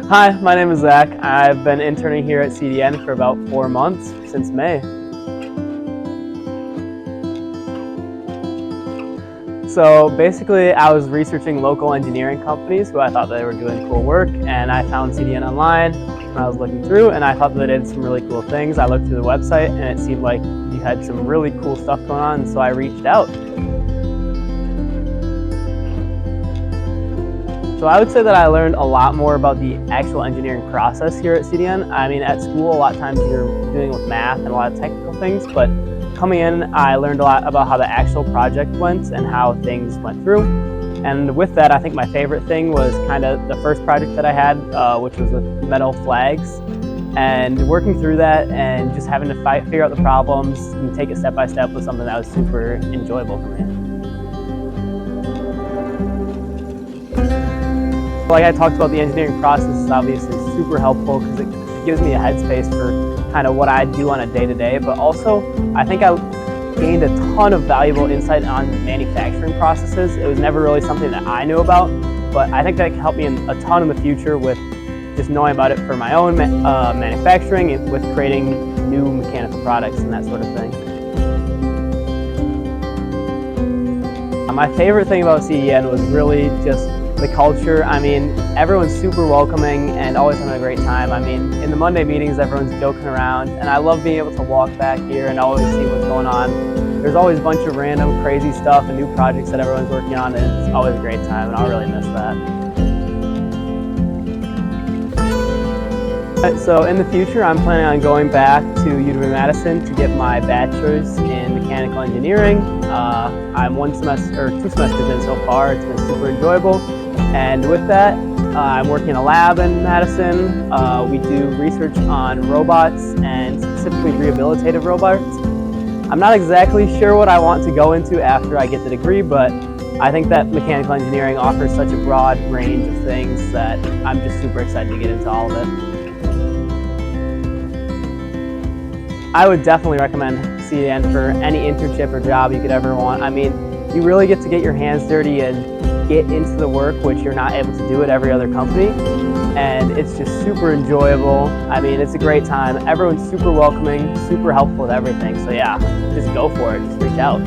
Hi, my name is Zach. I've been interning here at CDN for about 4 months, since May. So basically, I was researching local engineering companies who I thought they were doing cool work, and I found CDN online when I was looking through, and I thought that they did some really cool things. I looked through the website, and it seemed like you had some really cool stuff going on, and so I reached out. So I would say that I learned a lot more about the actual engineering process here at CDN. I mean, at school, a lot of times you're dealing with math and a lot of technical things, but coming in, I learned a lot about how the actual project went and how things went through. And with that, I think my favorite thing was kind of the first project that I had, which was with metal flags. And working through that and just having to figure out the problems and take it step by step was something that was super enjoyable for me. Like I talked about, the engineering process is obviously super helpful because it gives me a headspace for kind of what I do on a day-to-day, but also I think I gained a ton of valuable insight on manufacturing processes. It was never really something that I knew about, but I think that can help me a ton in the future with just knowing about it for my own manufacturing and with creating new mechanical products and that sort of thing. My favorite thing about CDN was really just the culture. I mean, everyone's super welcoming and always having a great time. I mean, in the Monday meetings, everyone's joking around, and I love being able to walk back here and always see what's going on. There's always a bunch of random crazy stuff and new projects that everyone's working on, and it's always a great time, and I'll really miss that. So in the future, I'm planning on going back to UW-Madison to get my bachelor's in mechanical engineering. I'm 2 semesters in so far. It's been super enjoyable. And with that, I'm working in a lab in Madison. We do research on robots and specifically rehabilitative robots. I'm not exactly sure what I want to go into after I get the degree, but I think that mechanical engineering offers such a broad range of things that I'm just super excited to get into all of it. I would definitely recommend CDN for any internship or job you could ever want. I mean, you really get to get your hands dirty and get into the work, which you're not able to do at every other company. And it's just super enjoyable. I mean, it's a great time. Everyone's super welcoming, super helpful with everything. So yeah, just go for it, just reach out.